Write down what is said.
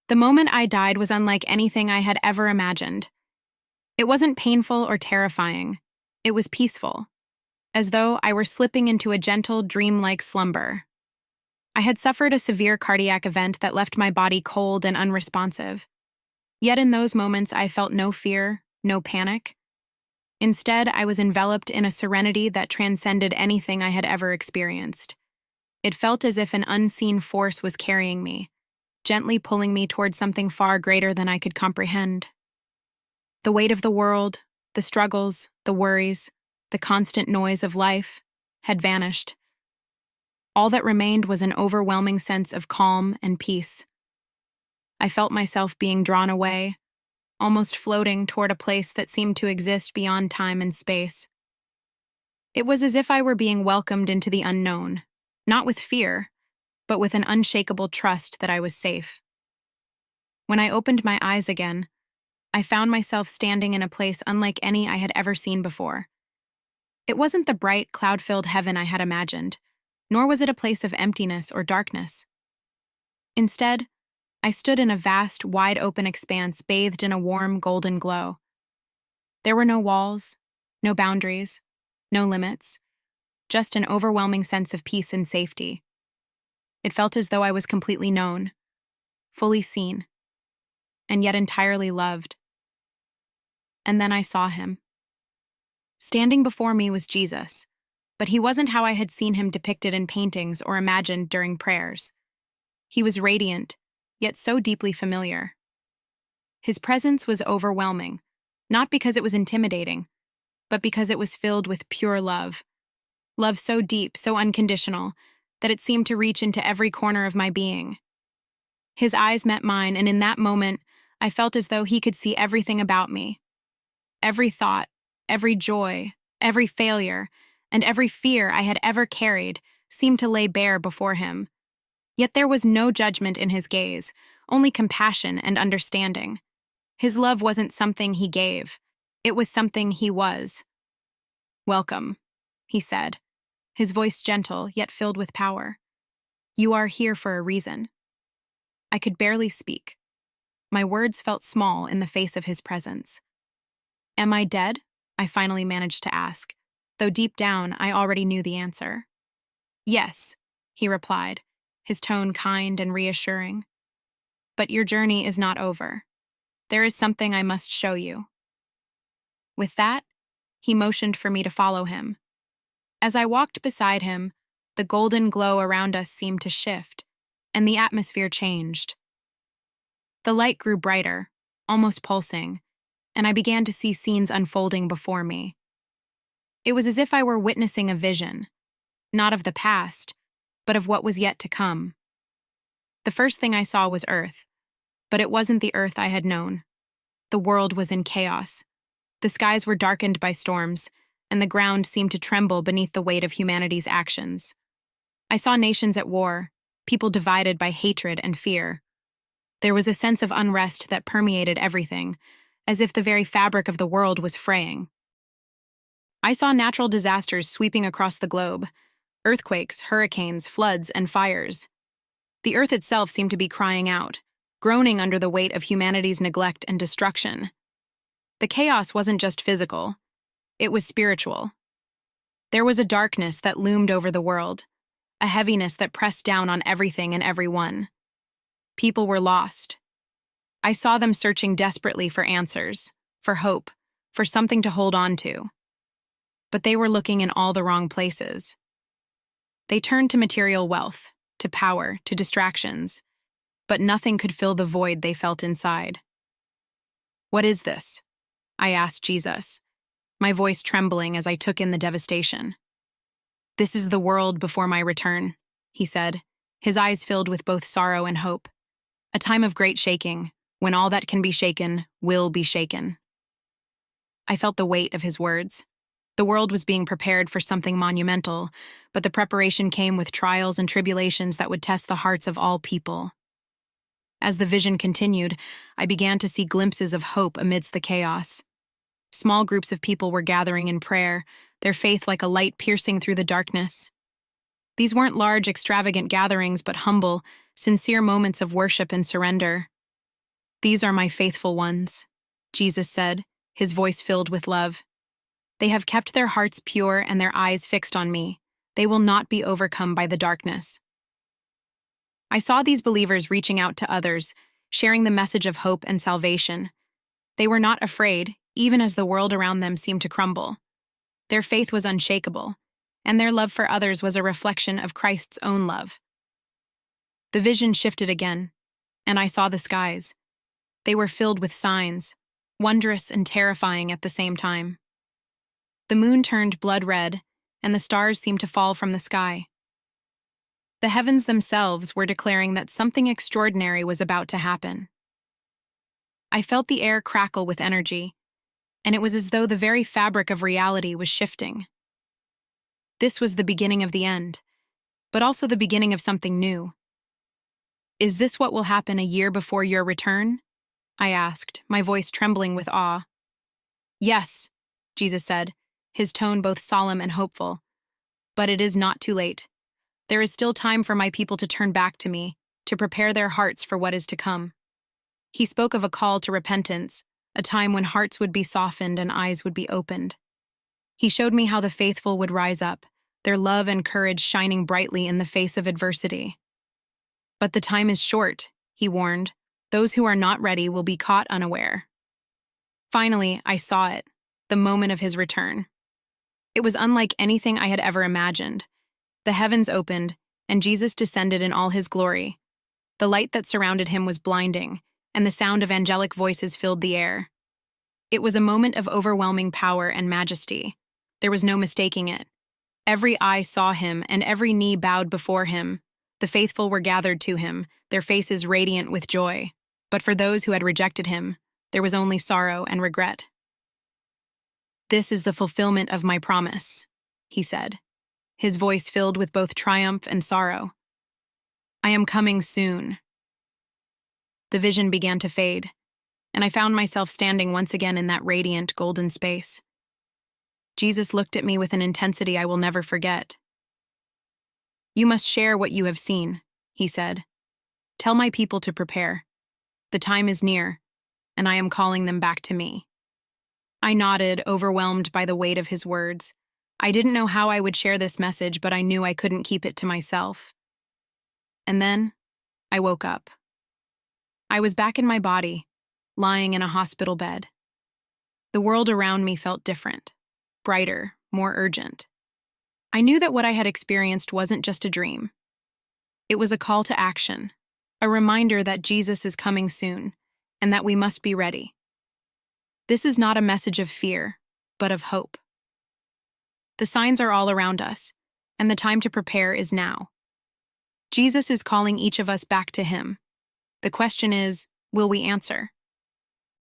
The moment I died was unlike anything I had ever imagined. It wasn't painful or terrifying. It was peaceful, as though I were slipping into a gentle, dreamlike slumber. I had suffered a severe cardiac event that left my body cold and unresponsive. Yet in those moments, I felt no fear, no panic. Instead, I was enveloped in a serenity that transcended anything I had ever experienced. It felt as if an unseen force was carrying me, gently pulling me toward something far greater than I could comprehend. The weight of the world, the struggles, the worries, the constant noise of life had vanished. All that remained was an overwhelming sense of calm and peace. I felt myself being drawn away, almost floating toward a place that seemed to exist beyond time and space. It was as if I were being welcomed into the unknown, not with fear, but with an unshakable trust that I was safe. When I opened my eyes again, I found myself standing in a place unlike any I had ever seen before. It wasn't the bright, cloud-filled heaven I had imagined, nor was it a place of emptiness or darkness. Instead, I stood in a vast, wide-open expanse bathed in a warm, golden glow. There were no walls, no boundaries, no limits, just an overwhelming sense of peace and safety. It felt as though I was completely known, fully seen, and yet entirely loved. And then I saw him. Standing before me was Jesus, but he wasn't how I had seen him depicted in paintings or imagined during prayers. He was radiant, yet so deeply familiar. His presence was overwhelming, not because it was intimidating, but because it was filled with pure love. Love so deep, so unconditional, that it seemed to reach into every corner of my being. His eyes met mine, and in that moment, I felt as though he could see everything about me. Every thought, every joy, every failure, and every fear I had ever carried seemed to lay bare before him. Yet there was no judgment in his gaze, only compassion and understanding. His love wasn't something he gave, it was something he was. "Welcome," he said, his voice gentle yet filled with power. "You are here for a reason." I could barely speak. My words felt small in the face of his presence. "Am I dead?" I finally managed to ask, though deep down I already knew the answer. "Yes," he replied, his tone kind and reassuring. "But your journey is not over. There is something I must show you." With that, he motioned for me to follow him. As I walked beside him, the golden glow around us seemed to shift, and the atmosphere changed. The light grew brighter, almost pulsing, and I began to see scenes unfolding before me. It was as if I were witnessing a vision, not of the past, but of what was yet to come. The first thing I saw was Earth, but it wasn't the Earth I had known. The world was in chaos. The skies were darkened by storms, and the ground seemed to tremble beneath the weight of humanity's actions. I saw nations at war, people divided by hatred and fear. There was a sense of unrest that permeated everything, as if the very fabric of the world was fraying. I saw natural disasters sweeping across the globe: earthquakes, hurricanes, floods, and fires. The earth itself seemed to be crying out, groaning under the weight of humanity's neglect and destruction. The chaos wasn't just physical, it was spiritual. There was a darkness that loomed over the world, a heaviness that pressed down on everything and everyone. People were lost. I saw them searching desperately for answers, for hope, for something to hold on to. But they were looking in all the wrong places. They turned to material wealth, to power, to distractions, but nothing could fill the void they felt inside. "What is this?" I asked Jesus, my voice trembling as I took in the devastation. "This is the world before my return," he said, his eyes filled with both sorrow and hope. "A time of great shaking, when all that can be shaken will be shaken." I felt the weight of his words. The world was being prepared for something monumental, but the preparation came with trials and tribulations that would test the hearts of all people. As the vision continued, I began to see glimpses of hope amidst the chaos. Small groups of people were gathering in prayer, their faith like a light piercing through the darkness. These weren't large, extravagant gatherings, but humble, sincere moments of worship and surrender. "These are my faithful ones," Jesus said, his voice filled with love. "They have kept their hearts pure and their eyes fixed on me. They will not be overcome by the darkness." I saw these believers reaching out to others, sharing the message of hope and salvation. They were not afraid, even as the world around them seemed to crumble. Their faith was unshakable, and their love for others was a reflection of Christ's own love. The vision shifted again, and I saw the skies. They were filled with signs, wondrous and terrifying at the same time. The moon turned blood red, and the stars seemed to fall from the sky. The heavens themselves were declaring that something extraordinary was about to happen. I felt the air crackle with energy, and it was as though the very fabric of reality was shifting. This was the beginning of the end, but also the beginning of something new. "Is this what will happen a year before your return?" I asked, my voice trembling with awe. "Yes," Jesus said, his tone both solemn and hopeful. "But it is not too late. There is still time for my people to turn back to me, to prepare their hearts for what is to come." He spoke of a call to repentance, a time when hearts would be softened and eyes would be opened. He showed me how the faithful would rise up, their love and courage shining brightly in the face of adversity. "But the time is short," he warned. "Those who are not ready will be caught unaware." Finally, I saw it, the moment of his return. It was unlike anything I had ever imagined. The heavens opened, and Jesus descended in all his glory. The light that surrounded him was blinding, and the sound of angelic voices filled the air. It was a moment of overwhelming power and majesty. There was no mistaking it. Every eye saw him, and every knee bowed before him. The faithful were gathered to him, their faces radiant with joy. But for those who had rejected him, there was only sorrow and regret. "This is the fulfillment of my promise," he said, his voice filled with both triumph and sorrow. "I am coming soon." The vision began to fade, and I found myself standing once again in that radiant golden space. Jesus looked at me with an intensity I will never forget. "You must share what you have seen," he said. "Tell my people to prepare. The time is near, and I am calling them back to me." I nodded, overwhelmed by the weight of his words. I didn't know how I would share this message, but I knew I couldn't keep it to myself. And then, I woke up. I was back in my body, lying in a hospital bed. The world around me felt different, brighter, more urgent. I knew that what I had experienced wasn't just a dream. It was a call to action, a reminder that Jesus is coming soon, and that we must be ready. This is not a message of fear, but of hope. The signs are all around us, and the time to prepare is now. Jesus is calling each of us back to him. The question is, will we answer?